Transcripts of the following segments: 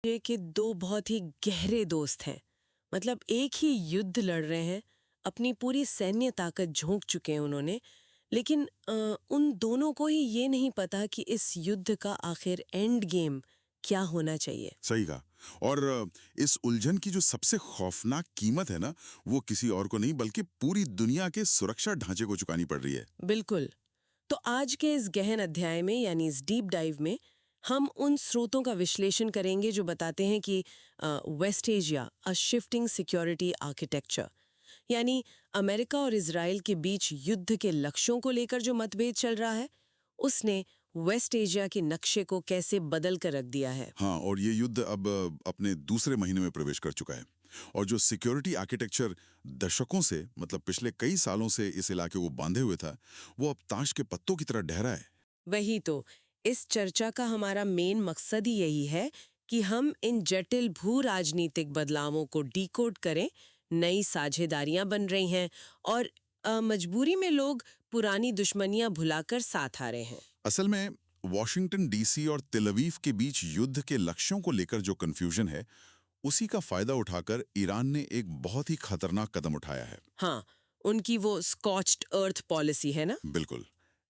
ये कि दो बहुत ही गहरे दोस्त हैं। मतलब एक ही युद्ध लड़ रहे हैं, अपनी पूरी सैन्य ताकत झोंक चुके हैं उन्होंने, लेकिन उन दोनों को ही ये नहीं पता कि इस युद्ध का आखिर एंड गेम क्या होना चाहिए। सही कहा। और इस उलझन की जो सबसे खौफनाक कीमत है ना, वो किसी और को नहीं बल्कि पूरी दुनिया के सुरक्षा ढांचे को चुकानी पड़ रही है। बिल्कुल। तो आज के इस गहन अध्याय में यानी इस डीप डाइव में हम उन स्रोतों का विश्लेषण करेंगे जो बताते हैं कि वेस्ट एशिया अ शिफ्टिंग सिक्योरिटी आर्किटेक्चर, यानी अमेरिका और इजराइल के बीच युद्ध के लक्ष्यों को लेकर जो मतभेद चल रहा है, उसने वेस्ट एशिया के नक्शे को कैसे बदल कर रख दिया है। हाँ, और ये युद्ध अब अपने दूसरे महीने में प्रवेश कर चुका है। और जो सिक्योरिटी आर्किटेक्चर दशकों से, मतलब पिछले कई सालों से इस इलाके को बांधे हुए था, वो अब ताश के पत्तों की तरह ढहरा है। वही तो, इस चर्चा का हमारा मेन मकसद ही यही है कि हम इन जटिल भू राजनीतिक बदलावों को डिकोड करें। नई साझेदारियां बन रही हैं और मजबूरी में लोग पुरानी दुश्मनियां भुलाकर साथ आ रहे हैं। असल में वॉशिंगटन डीसी और तेल अवीव के बीच युद्ध के लक्ष्यों को लेकर जो कंफ्यूजन है, उसी का फायदा उठाकर ईरान ने एक बहुत ही खतरनाक कदम उठाया है। हाँ, उनकी वो स्कॉच्ड अर्थ पॉलिसी है ना। बिल्कुल,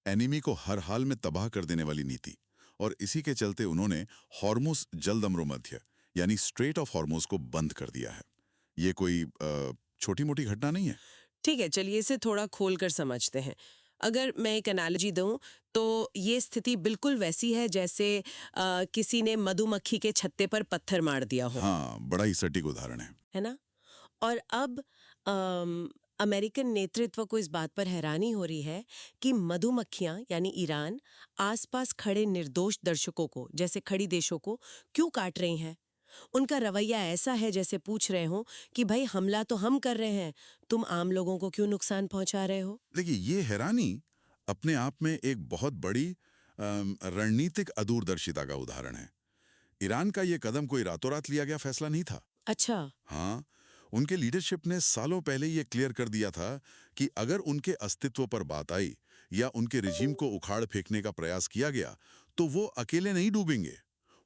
एनिमी को हर हाल में तबाह कर देने वाली नीति। और इसी के चलते उन्होंने हॉर्मुज जल अमरो मध्य यानी स्ट्रेट ऑफ हॉर्मुज को बंद कर दिया है। ये कोई छोटी मोटी घटना नहीं है। ठीक है, चलिए इसे थोड़ा खोल कर समझते हैं। अगर मैं एक एनालॉजी दूं तो ये स्थिति बिल्कुल वैसी है जैसे किसी ने मधुमक्खी के छत्ते पर पत्थर मार दिया हो। हाँ, बड़ा ही सटीक उदाहरण है ना। और अब अमेरिकन नेतृत्व को इस बात पर हैरानी हो रही है कि मधुमक्खियां यानी ईरान आसपास खड़े निर्दोष दर्शकों को, जैसे खड़ी देशों को, क्यों काट रही हैं। उनका रवैया ऐसा है जैसे पूछ रहे हो कि भाई हमला तो हम कर रहे हैं, तुम आम लोगों को क्यों नुकसान पहुंचा रहे हो। देखिए, ये हैरानी अपने आप में एक बहुत बड़ी रणनीतिक अदूरदर्शिता का उदाहरण है। ईरान का ये कदम कोई रातों रात लिया गया फैसला नहीं था। अच्छा। हाँ, उनके लीडरशिप ने सालों पहले ये क्लियर कर दिया था कि अगर उनके अस्तित्व पर बात आई या उनके रिजीम को उखाड़ फेंकने का प्रयास किया गया, तो वो अकेले नहीं डूबेंगे,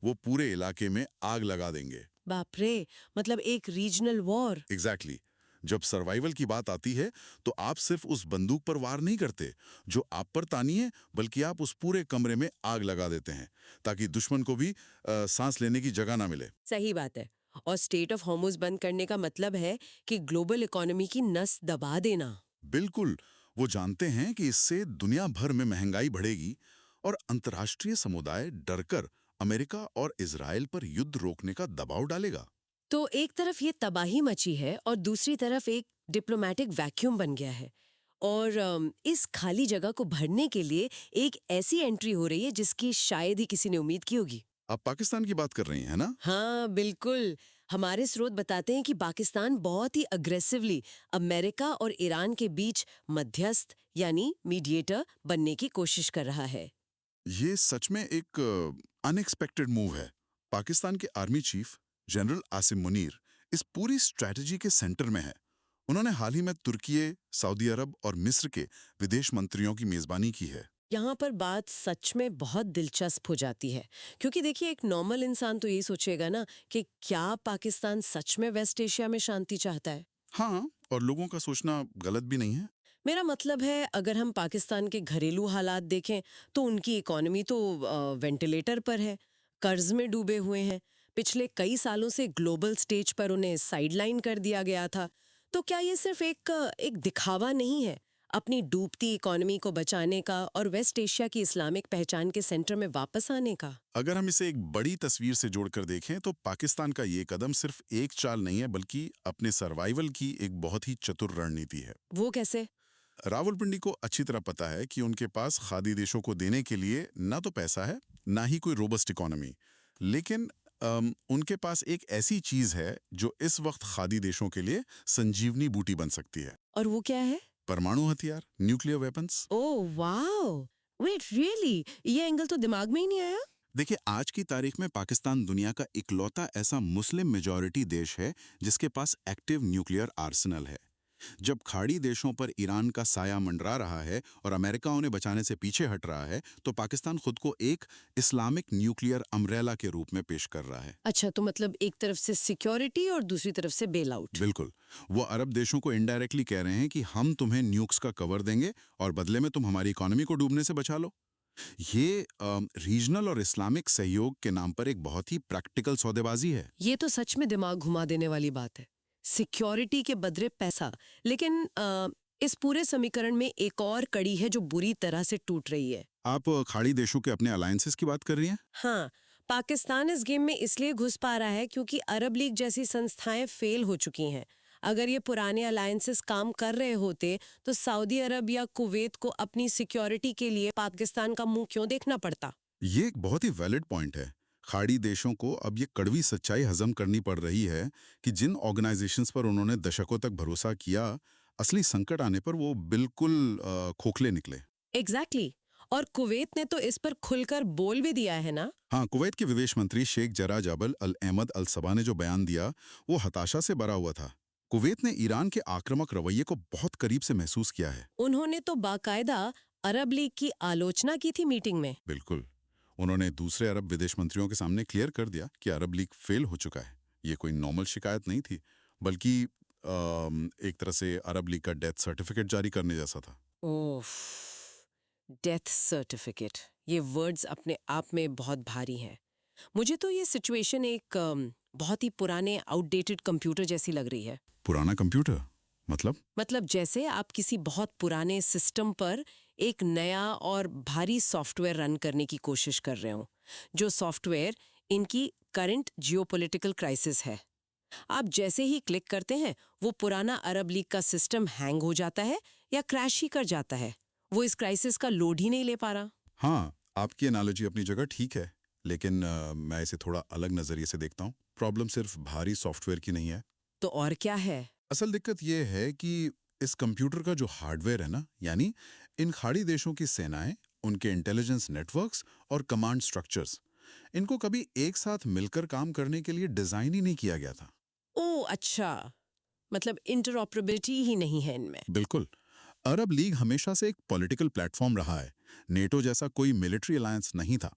वो पूरे इलाके में आग लगा देंगे। बाप रे, मतलब एक रीजनल वॉर। एग्जैक्टली जब सर्वाइवल की बात आती है, तो आप सिर्फ उस बंदूक पर वार नहीं करते जो आप पर तानी है, बल्कि आप उस पूरे कमरे में आग लगा देते हैं ताकि दुश्मन को भी सांस लेने की जगह ना मिले। सही बात है। और स्टेट ऑफ हॉर्मुज बंद करने का मतलब है कि ग्लोबल इकोनॉमी की नस दबा देना। बिल्कुल, वो जानते हैं कि इससे दुनिया भर में महंगाई बढ़ेगी और अंतर्राष्ट्रीय समुदाय डरकर अमेरिका और इजराइल पर युद्ध रोकने का दबाव डालेगा। तो एक तरफ ये तबाही मची है और दूसरी तरफ एक डिप्लोमेटिक वैक्यूम बन गया है। और इस खाली जगह को भरने के लिए एक ऐसी एंट्री हो रही है जिसकी शायद ही किसी ने उम्मीद की होगी। आप पाकिस्तान की बात कर रही हैं ना? हाँ बिल्कुल। हमारे स्रोत बताते हैं कि पाकिस्तान बहुत ही अग्रेसिवली अमेरिका और ईरान के बीच मध्यस्थ यानी मीडिएटर बनने की कोशिश कर रहा है। ये सच में एक अनएक्सपेक्टेड मूव है। पाकिस्तान के army chief general Asim Munir इस पूरी स्ट्रैटेजी के सेंटर में है। उन्होंने हाल ही में तुर्की, सऊदी अरब और मिस्र के विदेश मंत्रियों की मेजबानी की है। यहाँ पर बात सच में बहुत दिलचस्प हो जाती है, क्योंकि देखिए एक नॉर्मल इंसान तो यही सोचेगा ना कि क्या पाकिस्तान सच में वेस्ट एशिया में शांति चाहता है। हाँ, और लोगों का सोचना गलत भी नहीं है। मेरा मतलब है अगर हम पाकिस्तान के घरेलू हालात देखें तो उनकी इकोनॉमी तो वेंटिलेटर पर है, कर्ज में डूबे हुए हैं। पिछले कई सालों से ग्लोबल स्टेज पर उन्हें साइडलाइन कर दिया गया था। तो क्या ये सिर्फ एक दिखावा नहीं है अपनी डूबती इकोनॉमी को बचाने का और वेस्ट एशिया की इस्लामिक पहचान के सेंटर में वापस आने का। अगर हम इसे एक बड़ी तस्वीर से जोड़कर देखें, तो पाकिस्तान का ये कदम सिर्फ एक चाल नहीं है, बल्कि अपने सर्वाइवल की एक बहुत ही चतुर रणनीति है। वो कैसे? रावलपिंडी को अच्छी तरह पता है कि उनके पास खादी देशों को देने के लिए ना तो पैसा है, ना ही कोई रोबस्ट इकोनॉमी, लेकिन उनके पास एक ऐसी चीज है जो इस वक्त खादी देशों के लिए संजीवनी बूटी बन सकती है। और वो क्या है? परमाणु हथियार, nuclear weapons. Oh wow, wait really, ये एंगल तो दिमाग में ही नहीं आया। देखिए, आज की तारीख में पाकिस्तान दुनिया का इकलौता ऐसा मुस्लिम मेजॉरिटी देश है जिसके पास एक्टिव न्यूक्लियर आर्सेनल है। जब खाड़ी देशों पर ईरान का साया मंडरा रहा है और अमेरिका उन्हें बचाने से पीछे हट रहा है, तो पाकिस्तान खुद को एक इस्लामिक न्यूक्लियर अम्ब्रेला के रूप में पेश कर रहा है। अच्छा, तो मतलब एक तरफ से सिक्योरिटी और दूसरी तरफ से बेल आउट। बिल्कुल। वो अरब देशों को इनडायरेक्टली कह रहे हैं कि हम तुम्हें न्यूक्स का कवर देंगे और बदले में तुम हमारी इकोनॉमी को डूबने से बचा लो। ये रीजनल और इस्लामिक सहयोग के नाम पर एक बहुत ही प्रैक्टिकल सौदेबाजी है। ये तो सच में दिमाग घुमा देने वाली बात है। सिक्योरिटी के बदले पैसा। लेकिन इस पूरे समीकरण में एक और कड़ी है जो बुरी तरह से टूट रही है। आप खाड़ी देशों के अपने अलायंसेस की बात कर रही हैं? हाँ, पाकिस्तान इस गेम में इसलिए घुस पा रहा है क्योंकि अरब लीग जैसी संस्थाएं फेल हो चुकी हैं। अगर ये पुराने अलायंसेस काम कर रहे होते तो सऊदी अरब या कुवैत को अपनी सिक्योरिटी के लिए पाकिस्तान का मुंह क्यों देखना पड़ता। ये एक बहुत ही वैलिड पॉइंट है। खाड़ी देशों को अब ये कड़वी सच्चाई हजम करनी पड़ रही है कि जिन ऑर्गेनाइजेशंस पर उन्होंने दशकों तक भरोसा किया, असली संकट आने पर वो बिल्कुल खोखले निकले। एग्जैक्टली और कुवैत ने तो इस पर खुलकर बोल भी दिया है ना। हाँ, कुवैत के विदेश मंत्री शेख जरा जाबल अल अहमद अल सबा ने जो बयान दिया, वो हताशा से भरा हुआ था। कुवैत ने ईरान के आक्रामक रवैये को बहुत करीब से महसूस किया है। उन्होंने तो बाकायदा अरब लीग की आलोचना की थी मीटिंग में। बिल्कुल। उन्होंने दूसरे अरब विदेश मंत्रियों के सामने क्लियर कर दिया कि अरब लीग फेल हो चुका है। ये कोई नॉर्मल शिकायत नहीं थी, बल्कि एक तरह से अरब लीग का डेथ सर्टिफिकेट जारी करने जैसा था। ओह, डेथ सर्टिफिकेट, ये वर्ड्स अपने आप में बहुत भारी हैं। मुझे तो ये सिचुएशन एक बहुत ही पुराने आउटडेटेड कंप्यूटर जैसी लग रही है। पुराना कंप्यूटर? मतलब जैसे आप किसी बहुत पुराने सिस्टम पर एक नया और भारी सॉफ्टवेयर रन करने की कोशिश कर रहे हो, जो सॉफ्टवेयर इनकी करंट जियोपॉलिटिकल क्राइसिस है। आप जैसे ही क्लिक करते हैं वो पुराना अरब लीग का सिस्टम हैंग हो जाता है या क्रैश ही कर जाता है। वो इस क्राइसिस का लोड ही नहीं ले पा रहा। हाँ, आपकी एनालॉजी अपनी जगह ठीक है, लेकिन मैं इसे थोड़ा अलग नजरिए से देखता हूँ। प्रॉब्लम सिर्फ भारी सॉफ्टवेयर की नहीं है। तो और क्या है? असल दिक्कत ये है कि इस कंप्यूटर का जो हार्डवेयर है ना, यानी इन खाड़ी देशों की सेनाएं, उनके इंटेलिजेंस नेटवर्क्स और कमांड स्ट्रक्चर्स, इनको कभी एक साथ मिलकर काम करने के लिए डिजाइन ही नहीं किया गया था। ओह अच्छा, मतलब इंटरऑपरेबिलिटी ही नहीं है इनमें। बिल्कुल। अरब लीग हमेशा से एक पॉलिटिकल प्लेटफॉर्म रहा है। नेटो जैसा कोई मिलिट्री अलायंस नहीं था।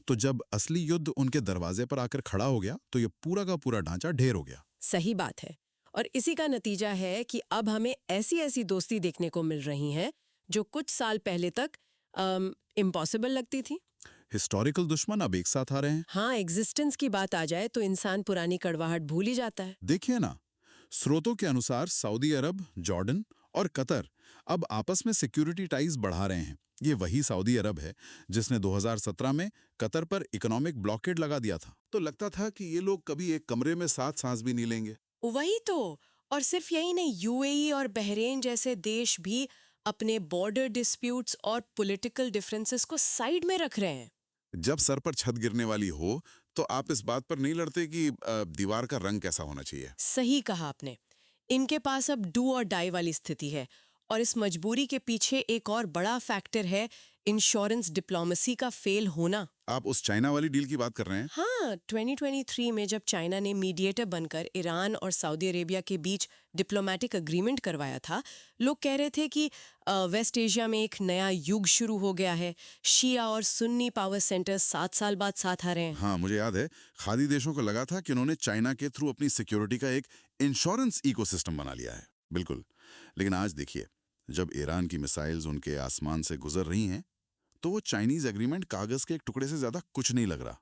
तो जब असली युद्ध उनके दरवाजे पर आकर खड़ा हो गया, तो ये पूरा का पूरा ढांचा ढेर हो गया। सही बात है। और इसी का नतीजा है कि अब हमें ऐसी ऐसी दोस्ती देखने को मिल रही हैं जो कुछ साल पहले तक इम्पॉसिबल लगती थी। हिस्टोरिकल दुश्मन अब एक साथ आ रहे हैं। हाँ, एग्जिस्टेंस की बात आ जाए तो इंसान पुरानी कड़वाहट भूल ही जाता है। देखिए ना, स्रोतों के अनुसार सऊदी अरब, जॉर्डन और कतर अब आपस में सिक्योरिटी टाइज बढ़ा रहे हैं। ये वही सऊदी अरब है जिसने 2017 में कतर पर इकोनॉमिक ब्लॉकेड लगा दिया था। तो लगता था कि ये लोग कभी एक कमरे में साथ सांस भी नहीं लेंगे। वही तो। और सिर्फ यही नहीं, यूएई और बहरीन जैसे देश भी अपने बॉर्डर डिस्प्यूट्स और पॉलिटिकल डिफरेंसेस को साइड में रख रहे हैं। जब सर पर छत गिरने वाली हो, तो आप इस बात पर नहीं लड़ते कि दीवार का रंग कैसा होना चाहिए। सही कहा आपने। इनके पास अब डू और डाई वाली स्थिति है। और इस मजबूरी के पीछे एक और बड़ा फैक्टर है इंश्योरेंस डिप्लोमेसी का फेल होना। आप उस चाइना वाली डील की बात कर रहे हैं? हाँ, 2023 में जब चाइना ने मीडिएटर बनकर ईरान और सऊदी अरेबिया के बीच डिप्लोमेटिक अग्रीमेंट करवाया था, लोग कह रहे थे कि वेस्ट एशिया में एक नया युग शुरू हो गया है। शिया और सुन्नी पावर सेंटर्स 7 साल बाद साथ आ रहे हैं। हाँ, मुझे याद है। खाड़ी देशों को लगा था कि उन्होंने चाइना के थ्रू अपनी सिक्योरिटी का एक इंश्योरेंस इकोसिस्टम बना लिया है। बिल्कुल। लेकिन आज देखिए, जब ईरान की मिसाइल्स उनके आसमान से गुजर रही हैं, तो वो चाइनीज एग्रीमेंट कागज के एक टुकड़े से ज्यादा कुछ नहीं लग रहा।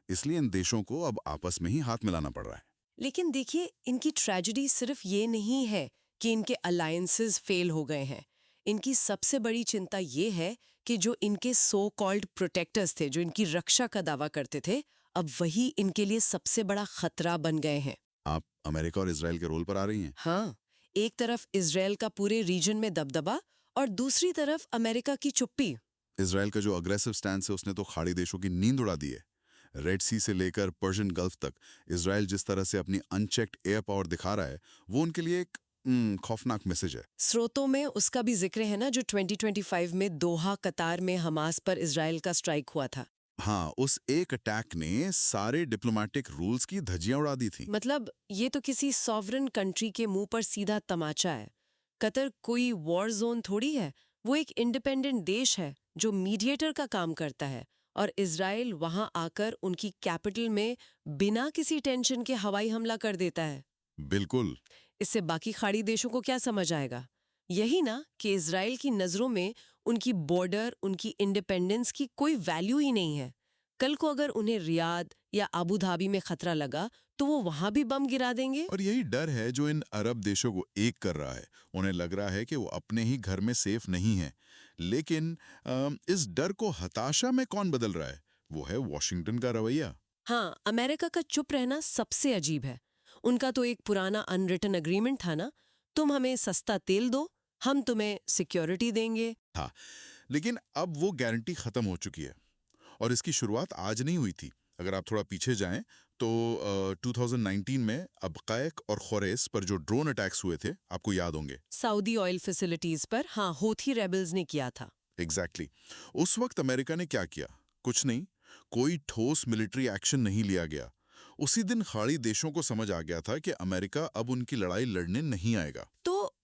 इसलिए इन देशों को अब आपस में ही हाथ मिलाना पड़ रहा है। लेकिन देखिए, इनकी ट्रेजेडी सिर्फ ये नहीं है कि इनके अलायंसेस फेल हो गए हैं। इनकी सबसे बड़ी चिंता ये है कि जो इनके सो कॉल्ड प्रोटेक्टर्स थे, जो इनकी रक्षा का दावा करते थे, अब वही इनके लिए सबसे बड़ा खतरा बन गए हैं। आप अमेरिका और इसराइल के रोल पर आ रही हैं। हाँ, एक तरफ इजराइल का पूरे रीजन में दबदबा और दूसरी तरफ अमेरिका की चुप्पी। इसराइल का जो अग्रेसिव स्टैंड है, उसने तो खाड़ी देशों की नींद उड़ा दी है। रेड सी से लेकर पर्शियन गल्फ तक इसराइल जिस तरह से अपनी अनचेक्ड एयर पावर दिखा रहा है, वो उनके लिए एक खौफनाक मैसेज है। स्रोतों में उसका भी जिक्र है ना, जो 2025 में दोहा कतार में हमास पर इजराइल का स्ट्राइक हुआ था। हाँ, उस एक अटैक ने सारे डिप्लोमेटिक रूल्स की धज्जियां उड़ा दी थी। मतलब ये तो किसी सॉवरन कंट्री के मुंह पर सीधा तमाचा है। कतर कोई वॉर जोन थोड़ी है, वो एक इंडिपेंडेंट देश है जो मीडिएटर का काम करता है, और इजराइल वहां आकर उनकी कैपिटल में बिना किसी टेंशन के हवाई हमला कर देता है। बिल्कुल। इससे बाकी खाड़ी देशों को क्या समझ आएगा? यही ना कि इजराइल की नजरों में उनकी बॉर्डर, उनकी इंडिपेंडेंस की कोई वैल्यू ही नहीं है। कल को अगर उन्हें रियाद या अबू धाबी में खतरा लगा तो वो वहां भी बम गिरा देंगे। और यही डर है जो इन अरब देशों को एक कर रहा है। उन्हें लग रहा है कि वो अपने ही घर में सेफ नहीं है। लेकिन इस डर को हताशा में कौन बदल रहा है? वो है वॉशिंगटन का रवैया। हाँ, अमेरिका का चुप रहना सबसे अजीब है। उनका तो एक पुराना अनरिटन एग्रीमेंट था ना, तुम हमें सस्ता तेल दो, हम तुम्हें सिक्योरिटी देंगे। हाँ, लेकिन अब वो गारंटी खत्म हो चुकी है। और इसकी शुरुआत आज नहीं हुई थी। अगर आप थोड़ा पीछे जाएं तो 2019 में अबक़ैक और ख़ुरैस पर जो ड्रोन अटैक्स हुए थे, आपको याद होंगे। सऊदी ऑयल फैसिलिटीज पर, हाँ, हूथी रेबल्स ने किया था। एग्जैक्टली। उस वक्त अमेरिका ने क्या किया? कुछ नहीं। कोई ठोस मिलिट्री एक्शन नहीं लिया गया। उसी दिन खाड़ी देशों को समझ आ गया था कि अमेरिका अब उनकी लड़ाई लड़ने नहीं आएगा। तो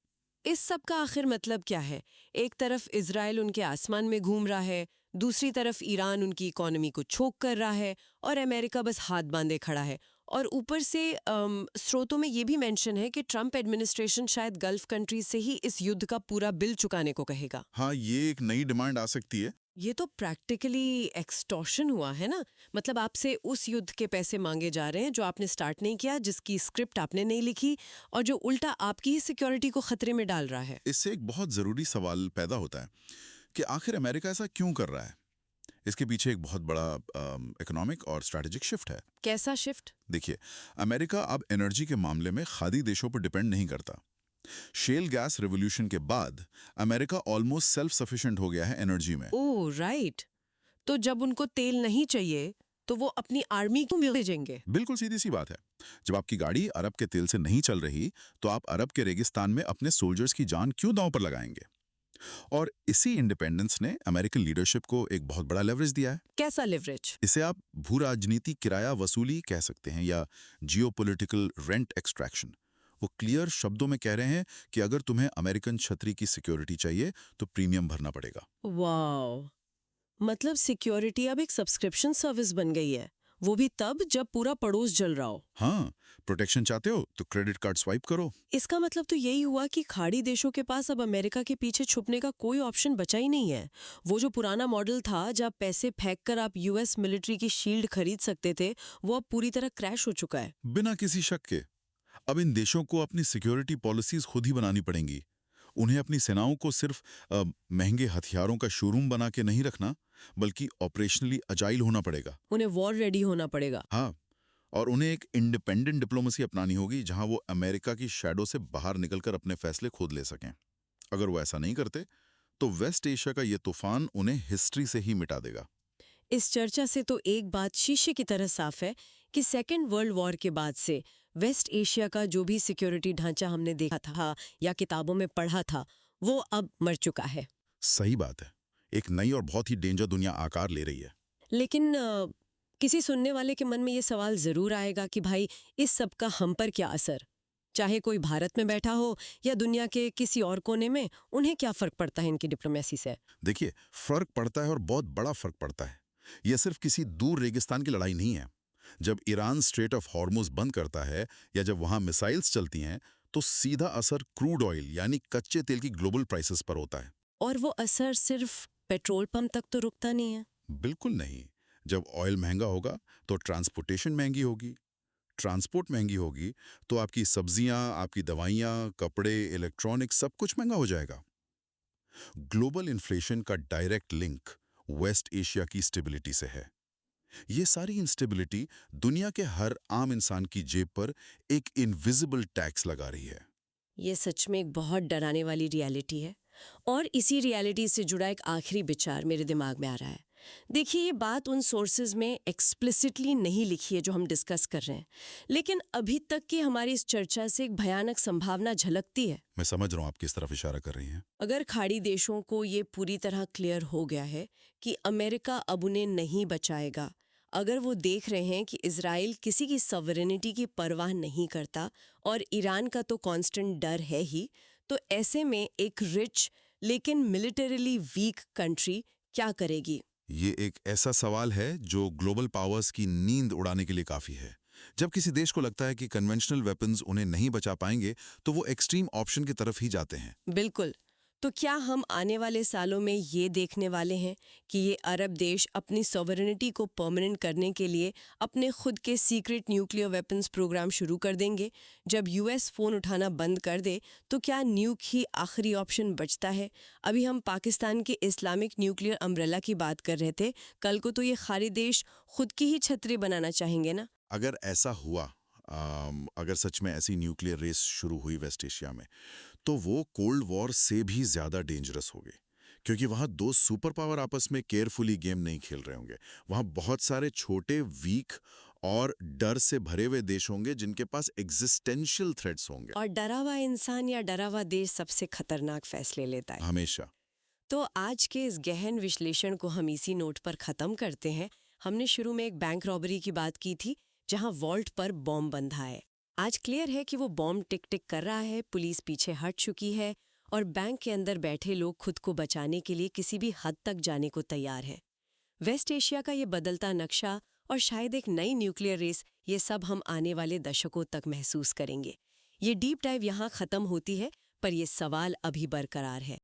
इस सब का आखिर मतलब क्या है? एक तरफ इजराइल उनके आसमान में घूम रहा है, दूसरी तरफ ईरान उनकी इकोनॉमी को छोक कर रहा है, और अमेरिका बस हाथ बांधे खड़ा है। और ऊपर से स्रोतों में ये भी मेंशन है कि ट्रंप एडमिनिस्ट्रेशन शायद गल्फ कंट्रीज से ही इस युद्ध का पूरा बिल चुकाने को कहेगा। हाँ, ये एक नई डिमांड आ सकती है। ये तो प्रैक्टिकली एक्सटॉर्शन हुआ है ना। मतलब आपसे उस युद्ध के पैसे मांगे जा रहे हैं जो आपने स्टार्ट नहीं किया, जिसकी स्क्रिप्ट आपने नहीं लिखी, और जो उल्टा आपकी ही सिक्योरिटी को खतरे में डाल रहा है। इससे एक बहुत ज़रूरी सवाल पैदा होता है कि आखिर अमेरिका ऐसा क्यों कर रहा है? इसके पीछे एक बहुत बड़ा इकोनॉमिक और स्ट्रैटेजिक शिफ्ट है। कैसा शिफ्ट? देखिए, अमेरिका अब एनर्जी के मामले में खाड़ी देशों पर डिपेंड नहीं करता। शेल गैस रिवॉल्यूशन के बाद अमेरिका ऑलमोस्ट सेल्फ सफिशिएंट हो गया है एनर्जी में। Oh right. तो जब उनको तेल नहीं चाहिए तो वो अपनी आर्मी को भेजेंगे। बिल्कुल सीधी सी बात है। जब आपकी गाड़ी अरब के तेल से नहीं चल रही, तो आप अरब के रेगिस्तान में अपने सोल्जर्स की जान क्यों दांव पर लगाएंगे? और इसी इंडिपेंडेंस ने अमेरिकन लीडरशिप को एक बहुत बड़ा लेवरेज दिया है। कैसा लिवरेज? इसे आप भू राजनीति किराया वसूली कह सकते हैं, या जियोपॉलिटिकल रेंट एक्सट्रैक्शन। वो क्लियर शब्दों में कह रहे हैं कि अगर तुम्हें अमेरिकन छतरी की सिक्योरिटी चाहिए तो प्रीमियम भरना पड़ेगा। वाओ, मतलब सिक्योरिटी अब एक सब्सक्रिप्शन सर्विस बन गई है, वो भी तब जब पूरा पड़ोस जल रहा हो। हाँ, प्रोटेक्शन चाहते हो तो क्रेडिट कार्ड स्वाइप करो। इसका मतलब तो यही हुआ कि खाड़ी देशों के पास अब अमेरिका के पीछे छुपने का कोई ऑप्शन बचा ही नहीं है। वो जो पुराना मॉडल था जब पैसे फेंक कर आप यूएस मिलिट्री की शील्ड खरीद सकते थे, वो अब पूरी तरह क्रैश हो चुका है। बिना किसी शक के अब इन देशों को अपनी सिक्योरिटी पॉलिसीज खुद ही बनानी पड़ेंगी। उन्हें अपनी सेनाओं को सिर्फ महंगे हथियारों का शोरूम बना के नहीं रखना, बल्कि ऑपरेशनली अजाइल होना पड़ेगा। उन्हें वॉर रेडी होना पड़ेगा। हाँ, और उन्हें एक इंडिपेंडेंट डिप्लोमेसी अपनानी होगी जहां वो अमेरिका की शैडो से बाहर निकलकर अपने फैसले खुद ले सकें। अगर वो ऐसा नहीं करते तो वेस्ट एशिया का ये तूफान उन्हें हिस्ट्री से ही मिटा देगा। इस चर्चा से तो एक बात शीशे की तरह साफ है कि सेकेंड वर्ल्ड वॉर के बाद से वेस्ट एशिया का जो भी सिक्योरिटी ढांचा हमने देखा था या किताबों में पढ़ा था, वो अब मर चुका है। सही बात है। एक नई और बहुत ही डेंजर दुनिया आकार ले रही है। लेकिन किसी सुनने वाले के मन में ये सवाल जरूर आएगा कि भाई, इस सब का हम पर क्या असर? चाहे कोई भारत में बैठा हो या दुनिया के किसी और कोने में, उन्हें क्या फर्क पड़ता है इनकी डिप्लोमेसी से? देखिए, फर्क पड़ता है और बहुत बड़ा फर्क पड़ता है। यह सिर्फ किसी दूर रेगिस्तान की लड़ाई नहीं है। जब ईरान स्ट्रेट ऑफ हॉर्मुज बंद करता है या जब वहां मिसाइल्स चलती हैं, तो सीधा असर क्रूड ऑयल यानी कच्चे तेल की ग्लोबल प्राइसेस पर होता है। और वो असर सिर्फ पेट्रोल पंप तक तो रुकता नहीं है। बिल्कुल नहीं। जब ऑयल महंगा होगा तो ट्रांसपोर्टेशन महंगी होगी। ट्रांसपोर्ट महंगी होगी तो आपकी सब्जियां, आपकी दवाइयां, कपड़े, इलेक्ट्रॉनिक्स सब कुछ महंगा हो जाएगा। ग्लोबल इन्फ्लेशन का डायरेक्ट लिंक वेस्ट एशिया की स्टेबिलिटी से है। ये सारी इंस्टेबिलिटी दुनिया के हर आम इंसान की जेब पर एक इनविजिबल टैक्स लगा रही है। ये सच में एक बहुत डराने वाली रियलिटी है। और इसी रियलिटी से जुड़ा एक आखिरी विचार मेरे दिमाग में आ रहा है देखिए, ये बात उन सोर्सेज में एक्सप्लिसिटली नहीं लिखी है जो हम डिस्कस कर रहे हैं, लेकिन अभी तक की हमारी इस चर्चा से एक भयानक संभावना झलकती है। मैं समझ रहा हूँ आप किस तरफ इशारा कर रही हैं। अगर खाड़ी देशों को ये पूरी तरह क्लियर हो गया है कि अमेरिका अब उन्हें नहीं बचाएगा, अगर वो देख रहे हैं कि इजराइल किसी की सॉवरेनिटी की परवाह नहीं करता और ईरान का तो कांस्टेंट डर है ही, तो ऐसे में एक रिच लेकिन मिलिटरीली वीक कंट्री क्या करेगी? ये एक ऐसा सवाल है जो ग्लोबल पावर्स की नींद उड़ाने के लिए काफी है। जब किसी देश को लगता है कि कन्वेंशनल वेपन्स उन्हें नहीं बचा पाएंगे, तो वो एक्सट्रीम ऑप्शन की तरफ ही जाते हैं। बिल्कुल। तो क्या हम आने वाले सालों में ये देखने वाले हैं कि ये अरब देश अपनी सॉवरेनिटी को परमानेंट करने के लिए अपने खुद के सीक्रेट न्यूक्लियर वेपन्स प्रोग्राम शुरू कर देंगे? जब यूएस फ़ोन उठाना बंद कर दे, तो क्या न्यूक ही आखिरी ऑप्शन बचता है? अभी हम पाकिस्तान के इस्लामिक न्यूक्लियर अम्ब्रेला की बात कर रहे थे, कल को तो ये खाड़ी देश खुद की ही छतरी बनाना चाहेंगे ना? अगर ऐसा हुआ, अगर सच में ऐसी न्यूक्लियर रेस शुरू हुई वेस्ट एशिया में, तो वो कोल्ड वॉर से भी ज्यादा डेंजरस होगी, क्योंकि वहां दो सुपर पावर आपस में केयरफुली गेम नहीं खेल रहे होंगे। वहां बहुत सारे छोटे, वीक और डर से भरे हुए देश होंगे जिनके पास एग्जिस्टेंशियल थ्रेट्स होंगे। और डरा हुआ इंसान या डरा हुआ देश सबसे खतरनाक फैसले लेता है। हमेशा। तो आज के इस गहन विश्लेषण को हम इसी नोट पर ख़त्म करते हैं। हमने शुरू में एक बैंक रॉबरी की बात की थी, जहां वॉल्ट पर बॉम्ब बंधा है। आज क्लियर है कि वो बॉम्ब टिक टिक कर रहा है, पुलिस पीछे हट चुकी है और बैंक के अंदर बैठे लोग खुद को बचाने के लिए किसी भी हद तक जाने को तैयार हैं। वेस्ट एशिया का ये बदलता नक्शा और शायद एक नई न्यूक्लियर रेस, ये सब हम आने वाले दशकों तक महसूस करेंगे। ये डीप डाइव यहाँ ख़त्म होती है, पर ये सवाल अभी बरकरार है।